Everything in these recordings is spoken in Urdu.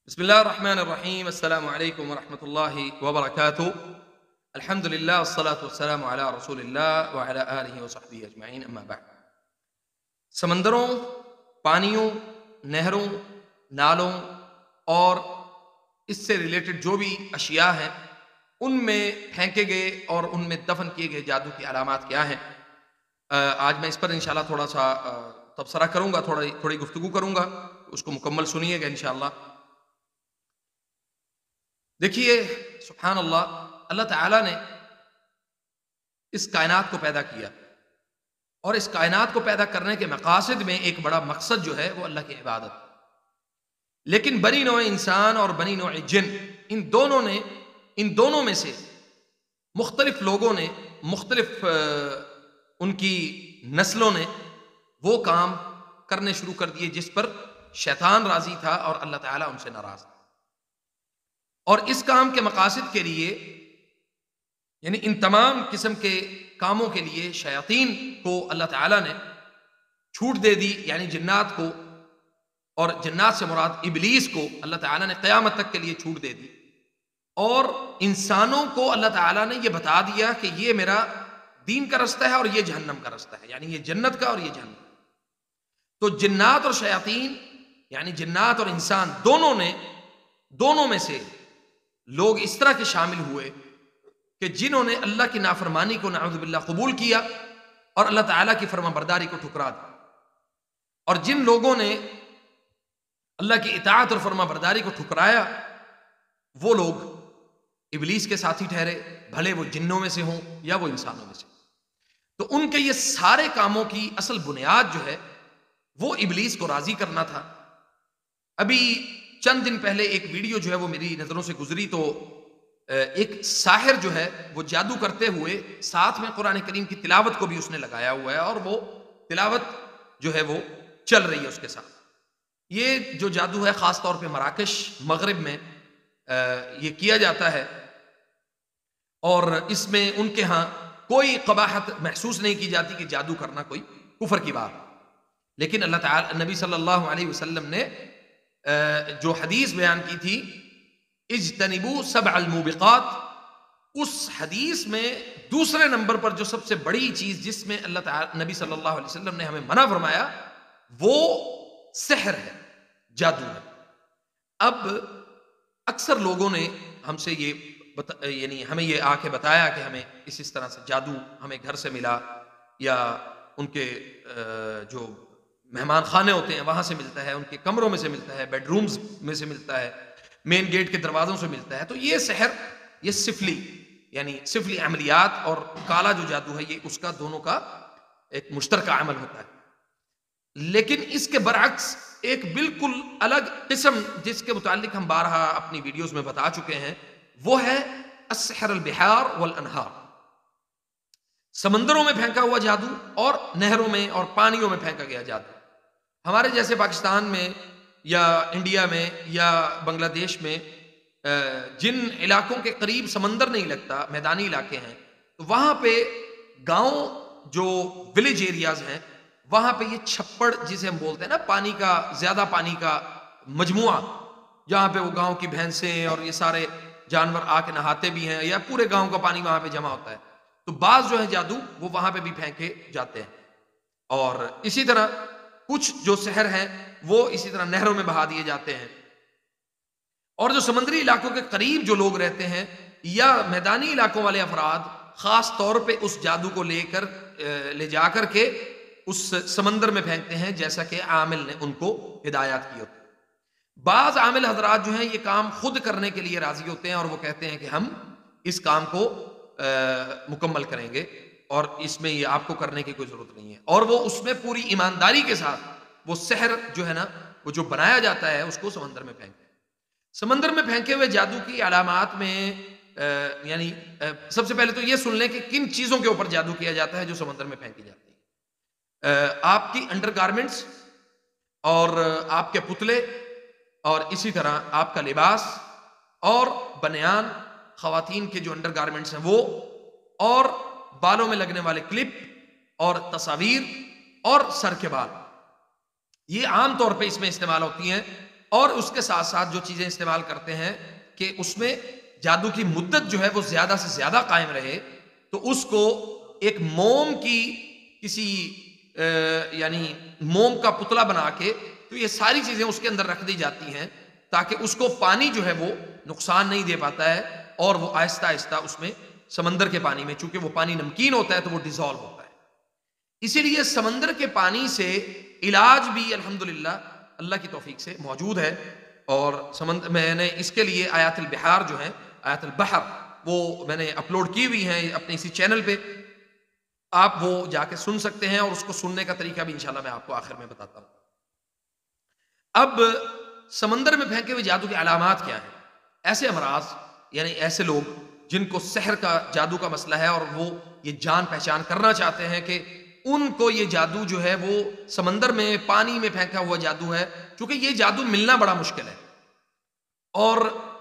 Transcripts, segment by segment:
بسم الله الرحمن الرحيم. السلام عليكم ورحمة الله وبركاته. الحمد لله والصلاة والسلام على رسول الله وعلى آله وصحبه أجمعين. أما بعد، سمندروں، پانیوں، نہروں، نالوں اور اس سے ریلیٹڈ جو بھی اشیاء ہیں ان میں پھینکے گئے اور ان میں دفن کیے گئے جادو کی علامات کیا ہیں، آج میں اس پر انشاءاللہ تھوڑا سا تبصرہ کروں گا، تھوڑی گفتگو کروں گا، اس کو مکمل سنیے گا انشاءاللہ. دیکھیے، سبحان اللہ، اللہ تعالیٰ نے اس کائنات کو پیدا کیا اور اس کائنات کو پیدا کرنے کے مقاصد میں ایک بڑا مقصد جو ہے وہ اللہ کی عبادت. لیکن بنی نوع انسان اور بنی نوع جن، ان دونوں میں سے مختلف لوگوں نے، مختلف ان کی نسلوں نے وہ کام کرنے شروع کر دیے جس پر شیطان راضی تھا اور اللہ تعالیٰ ان سے ناراض تھا. اور اس کام کے مقاصد کے لیے، یعنی ان تمام قسم کے کاموں کے لیے شیاطین کو اللہ تعالیٰ نے چھوٹ دے دی، یعنی جنات کو، اور جنات سے مراد ابلیس کو اللہ تعالیٰ نے قیامت تک کے لیے چھوٹ دے دی. اور انسانوں کو اللہ تعالیٰ نے یہ بتا دیا کہ یہ میرا دین کا رستہ ہے اور یہ جہنم کا رستہ ہے، یعنی یہ جنت کا اور یہ جہنم. تو جنات اور شیاطین، یعنی جنات اور انسان دونوں میں سے لوگ اس طرح کے شامل ہوئے کہ جنہوں نے اللہ کی نافرمانی کو نعوذ باللہ قبول کیا اور اللہ تعالیٰ کی فرما برداری کو ٹھکرا دیا، اور جن لوگوں نے اللہ کی اطاعت اور فرما برداری کو ٹھکرایا وہ لوگ ابلیس کے ساتھی ٹھہرے، بھلے وہ جنوں میں سے ہوں یا وہ انسانوں میں سے. تو ان کے یہ سارے کاموں کی اصل بنیاد جو ہے وہ ابلیس کو راضی کرنا تھا. ابھی چند دن پہلے ایک ویڈیو جو ہے وہ میری نظروں سے گزری، تو ایک ساحر جو ہے وہ جادو کرتے ہوئے ساتھ میں قرآن کریم کی تلاوت کو بھی اس نے لگایا ہوا ہے، اور وہ تلاوت جو ہے وہ چل رہی ہے اس کے ساتھ. یہ جو جادو ہے خاص طور پہ مراکش، مغرب میں یہ کیا جاتا ہے، اور اس میں ان کے ہاں کوئی قباحت محسوس نہیں کی جاتی کہ جادو کرنا کوئی کفر کی بات. لیکن اللہ تعالی، نبی صلی اللہ علیہ وسلم نے جو حدیث بیان کی تھی، اجتنبوا سبع الموبقات، اس حدیث میں دوسرے نمبر پر جو سب سے بڑی چیز جس میں اللہ تعالی، نبی صلی اللہ علیہ وسلم نے ہمیں منع فرمایا، وہ سحر ہے، جادو ہے. اب اکثر لوگوں نے ہم سے یعنی ہمیں یہ آ کے بتایا کہ ہمیں اس طرح سے جادو ہمیں گھر سے ملا، یا ان کے جو مہمان خانے ہوتے ہیں وہاں سے ملتا ہے، ان کے کمروں میں سے ملتا ہے، بیڈ رومز میں سے ملتا ہے، مین گیٹ کے دروازوں سے ملتا ہے. تو یہ سحر، یہ سفلی، یعنی سفلی عملیات اور کالا جو جادو ہے، یہ اس کا دونوں کا ایک مشترکہ عمل ہوتا ہے. لیکن اس کے برعکس ایک بالکل الگ قسم جس کے متعلق ہم بارہا اپنی ویڈیوز میں بتا چکے ہیں، وہ ہے السحر البحار والانہار، سمندروں میں پھینکا ہوا جادو اور نہروں میں اور پانیوں میں پھینکا گیا جادو. ہمارے جیسے پاکستان میں یا انڈیا میں یا بنگلہ دیش میں جن علاقوں کے قریب سمندر نہیں لگتا، میدانی علاقے ہیں، تو وہاں پہ گاؤں جو ولیج ایریاز ہیں، وہاں پہ یہ چھپڑ جسے ہم بولتے ہیں نا، پانی کا، زیادہ پانی کا مجموعہ، جہاں پہ وہ گاؤں کی بھینسیں اور یہ سارے جانور آ کے نہاتے بھی ہیں، یا پورے گاؤں کا پانی وہاں پہ جمع ہوتا ہے. تو بعض جو ہے جادو وہ وہاں پہ بھی پھینکے جاتے ہیں. اور اسی طرح کچھ جو سحر ہیں وہ اسی طرح نہروں میں بہا دیے جاتے ہیں. اور جو سمندری علاقوں کے قریب جو لوگ رہتے ہیں یا میدانی علاقوں والے افراد، خاص طور پہ اس جادو کو لے جا کر کے اس سمندر میں پھینکتے ہیں، جیسا کہ عامل نے ان کو ہدایات کی ہوتی. بعض عامل حضرات جو ہیں یہ کام خود کرنے کے لیے راضی ہوتے ہیں، اور وہ کہتے ہیں کہ ہم اس کام کو مکمل کریں گے اور اس میں یہ آپ کو کرنے کی کوئی ضرورت نہیں ہے. اور وہ اس میں پوری ایمانداری کے ساتھ وہ سحر جو ہے نا، وہ جو بنایا جاتا ہے اس کو سمندر میں پھینکتے ہیں. سمندر میں پھینکے ہوئے جادو کی علامات میں یعنی سب سے پہلے تو یہ سن لیں کہ کن چیزوں کے اوپر جادو کیا جاتا ہے جو سمندر میں پھینکی جاتی ہے. آپ کی انڈر گارمنٹس اور آپ کے پتلے، اور اسی طرح آپ کا لباس اور بنیان، خواتین کے جو انڈر گارمنٹس ہیں وہ، اور بالوں میں لگنے والے کلپ اور تصاویر اور سر کے بال، یہ عام طور پہ اس میں استعمال ہوتی ہیں. اور اس کے ساتھ ساتھ جو چیزیں استعمال کرتے ہیں کہ اس میں جادو کی مدت جو ہے وہ زیادہ سے زیادہ قائم رہے، تو اس کو ایک موم کی کسی یعنی موم کا پتلا بنا کے، تو یہ ساری چیزیں اس کے اندر رکھ دی جاتی ہیں تاکہ اس کو پانی جو ہے وہ نقصان نہیں دے پاتا ہے، اور وہ آہستہ آہستہ اس میں سمندر کے پانی میں، چونکہ وہ پانی نمکین ہوتا ہے تو وہ ڈیزالو ہوتا ہے، اسی لیے سمندر کے پانی سے علاج بھی الحمدللہ اللہ کی توفیق سے موجود ہے۔ اور میں نے اس کے لیے آیات البحار جو ہیں، آیات البحر، وہ میں نے اپلوڈ کی ہوئی ہیں اپنے اسی چینل پہ، آپ وہ جا کے سن سکتے ہیں، اور اس کو سننے کا طریقہ بھی انشاءاللہ میں آپ کو آخر میں بتاتا ہوں۔ اب سمندر میں پھینکے ہوئے جادو کی علامات کیا ہیں؟ ایسے امراض، یعنی ایسے لوگ جن کو سحر کا، جادو کا مسئلہ ہے، اور وہ یہ جان پہچان کرنا چاہتے ہیں کہ ان کو یہ جادو جو ہے وہ سمندر میں، پانی میں پھینکا ہوا جادو ہے، چونکہ یہ جادو ملنا بڑا مشکل ہے، اور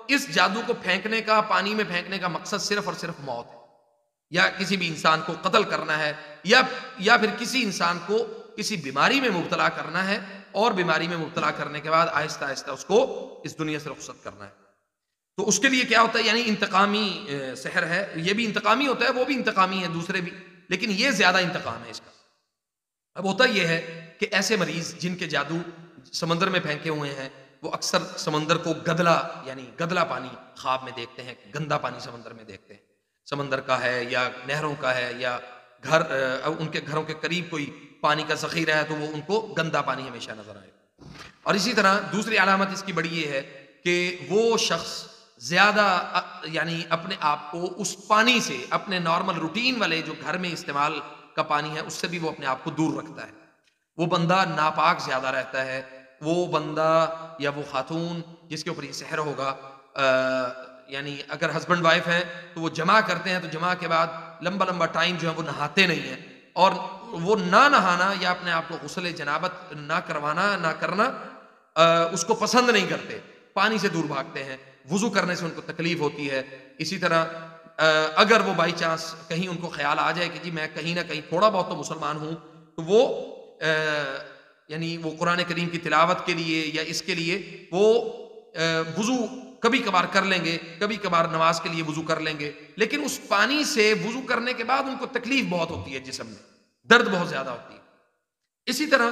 اس جادو کو پھینکنے کا، پانی میں پھینکنے کا مقصد صرف اور صرف موت ہے، یا کسی بھی انسان کو قتل کرنا ہے، یا پھر کسی انسان کو کسی بیماری میں مبتلا کرنا ہے، اور بیماری میں مبتلا کرنے کے بعد آہستہ آہستہ اس کو اس دنیا سے رخصت کرنا ہے۔ تو اس کے لیے کیا ہوتا ہے؟ یعنی انتقامی سحر ہے، یہ بھی انتقامی ہوتا ہے، وہ بھی انتقامی ہے دوسرے بھی، لیکن یہ زیادہ انتقام ہے اس کا۔ اب ہوتا یہ ہے کہ ایسے مریض جن کے جادو سمندر میں پھینکے ہوئے ہیں، وہ اکثر سمندر کو گدلا، یعنی گدلا پانی خواب میں دیکھتے ہیں، گندا پانی سمندر میں دیکھتے ہیں، سمندر کا ہے یا نہروں کا ہے، یا ان کے گھروں کے قریب کوئی پانی کا ذخیرہ ہے، تو وہ ان کو گندا پانی ہمیشہ نظر آئے۔ اور اسی طرح دوسری علامت اس کی بڑی یہ ہے کہ وہ شخص زیادہ یعنی اپنے آپ کو اس پانی سے، اپنے نارمل روٹین والے جو گھر میں استعمال کا پانی ہے، اس سے بھی وہ اپنے آپ کو دور رکھتا ہے، وہ بندہ ناپاک زیادہ رہتا ہے، وہ بندہ یا وہ خاتون جس کے اوپر یہ سحر ہوگا، یعنی اگر ہسبینڈ وائف ہیں تو وہ جمع کرتے ہیں، تو جمع کے بعد لمبا لمبا ٹائم جو ہے وہ نہاتے نہیں ہیں، اور وہ نہ نہانا یا اپنے آپ کو غسل جنابت نہ کرنا اس کو پسند نہیں کرتے، پانی سے دور بھاگتے ہیں، وضو کرنے سے ان کو تکلیف ہوتی ہے۔ اسی طرح اگر وہ بائی چانس کہیں ان کو خیال آ جائے کہ جی میں کہیں نہ کہیں تھوڑا بہت تو مسلمان ہوں، تو وہ یعنی وہ قرآن کریم کی تلاوت کے لیے یا اس کے لیے وہ وضو کبھی کبھار کر لیں گے، کبھی کبھار نماز کے لیے وضو کر لیں گے، لیکن اس پانی سے وضو کرنے کے بعد ان کو تکلیف بہت ہوتی ہے، جسم میں درد بہت زیادہ ہوتی ہے۔ اسی طرح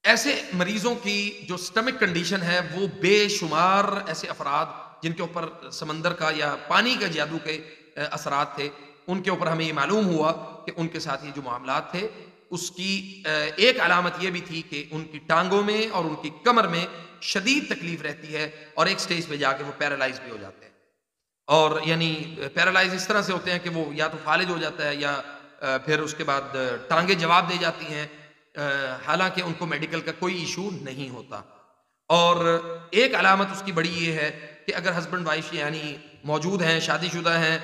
ایسے مریضوں کی جو سٹمک کنڈیشن ہے، وہ بے شمار ایسے افراد جن کے اوپر سمندر کا یا پانی کا جادو کے اثرات تھے، ان کے اوپر ہمیں یہ معلوم ہوا کہ ان کے ساتھ یہ جو معاملات تھے، اس کی ایک علامت یہ بھی تھی کہ ان کی ٹانگوں میں اور ان کی کمر میں شدید تکلیف رہتی ہے، اور ایک سٹیج پہ جا کے وہ پیرالائز بھی ہو جاتے ہیں، اور یعنی پیرالائز اس طرح سے ہوتے ہیں کہ وہ یا تو فالج ہو جاتا ہے، یا پھر اس کے بعد ٹانگیں جواب دے جاتی ہیں، حالانکہ ان کو میڈیکل کا کوئی ایشو نہیں ہوتا۔ اور ایک علامت اس کی بڑی یہ ہے کہ اگر ہسبینڈ وائف یعنی موجود ہیں، شادی شدہ ہیں،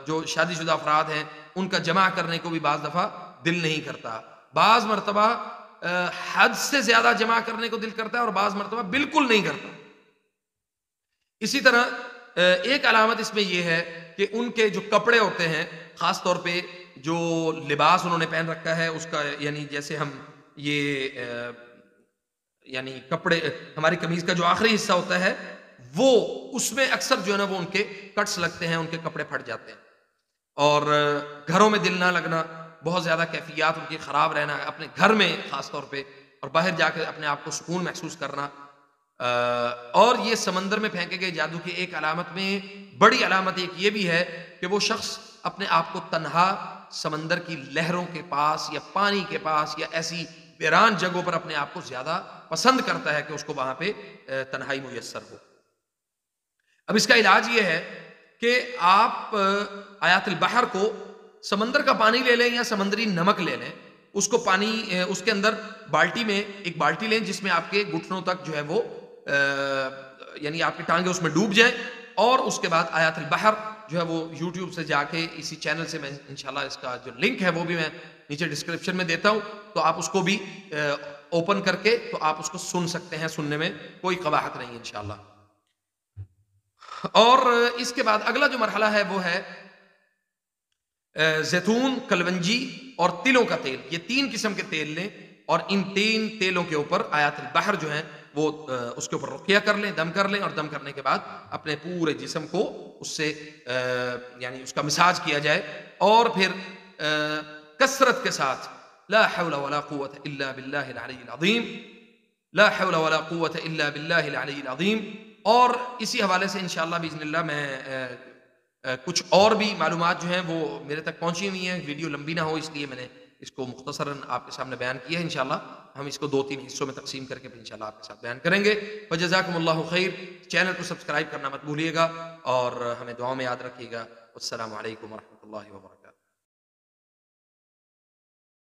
جو شادی شدہ افراد ہیں، ان کا جمع کرنے کو بھی بعض دفعہ دل نہیں کرتا، بعض مرتبہ حد سے زیادہ جمع کرنے کو دل کرتا ہے، اور بعض مرتبہ بالکل نہیں کرتا۔ اسی طرح ایک علامت اس میں یہ ہے کہ ان کے جو کپڑے ہوتے ہیں، خاص طور پہ جو لباس انہوں نے پہن رکھا ہے اس کا، یعنی جیسے ہم یہ یعنی کپڑے، ہماری قمیض کا جو آخری حصہ ہوتا ہے، وہ اس میں اکثر جو ہے نا وہ ان کے کٹس لگتے ہیں، ان کے کپڑے پھٹ جاتے ہیں، اور گھروں میں دل نہ لگنا، بہت زیادہ کیفیات ان کی خراب رہنا، اپنے گھر میں خاص طور پہ، اور باہر جا کے اپنے آپ کو سکون محسوس کرنا۔ اور یہ سمندر میں پھینکے گئے جادو کی ایک علامت میں بڑی علامت ایک یہ بھی ہے کہ وہ شخص اپنے آپ کو تنہا سمندر کی لہروں کے پاس یا پانی کے پاس یا ایسی ویران جگہوں پر اپنے آپ کو زیادہ پسند کرتا ہے کہ اس کو وہاں پہ تنہائی میسر ہو۔ اب اس کا علاج یہ ہے کہ آپ آیات البحر کو، سمندر کا پانی لے لیں یا سمندری نمک لے لیں، اس کو پانی، اس کے اندر بالٹی میں ایک بالٹی لیں جس میں آپ کے گھٹنوں تک جو ہے وہ یعنی آپ کی ٹانگیں اس میں ڈوب جائیں، اور اس کے بعد آیات البحر جو ہے وہ یوٹیوب سے جا کے اسی چینل سے، میں انشاءاللہ اس کا جو لنک ہے وہ بھی میں نیچے ڈسکرپشن میں دیتا ہوں، تو آپ اس کو بھی اوپن کر کے تو آپ اس کو سن سکتے ہیں، سننے میں کوئی قباحت نہیں انشاءاللہ۔ اور اس کے بعد اگلا جو مرحلہ ہے وہ ہے زیتون، کلونجی اور تلوں کا تیل، یہ 3 قسم کے تیل لیں، اور ان 3 تیلوں کے اوپر آیات البحر جو ہیں وہ اس کے اوپر رقیہ کر لیں، دم کر لیں، اور دم کرنے کے بعد اپنے پورے جسم کو اس سے یعنی اس کا مساج کیا جائے، اور پھر کثرت کے ساتھ لا حول ولا قوت الا باللہ العلی العظیم، لا حول ولا قوت الا باللہ العلی العظیم. اور اسی حوالے سے انشاءاللہ باذن اللہ میں کچھ اور بھی معلومات جو ہیں وہ میرے تک پہنچی ہوئی ہیں، ویڈیو لمبی نہ ہو اس لیے میں نے اس کو مختصراً آپ کے سامنے بیان کیا ہے. انشاءاللہ ہم اس کو 2-3 حصوں میں تقسیم کر کے بھی انشاءاللہ آپ کے ساتھ بیان کریں گے. وجزاکم اللہ خیر. چینل کو سبسکرائب کرنا مت بھولیے گا اور ہمیں دعاؤں میں یاد رکھیے گا. السلام علیکم ورحمۃ اللہ وبرکاتہ.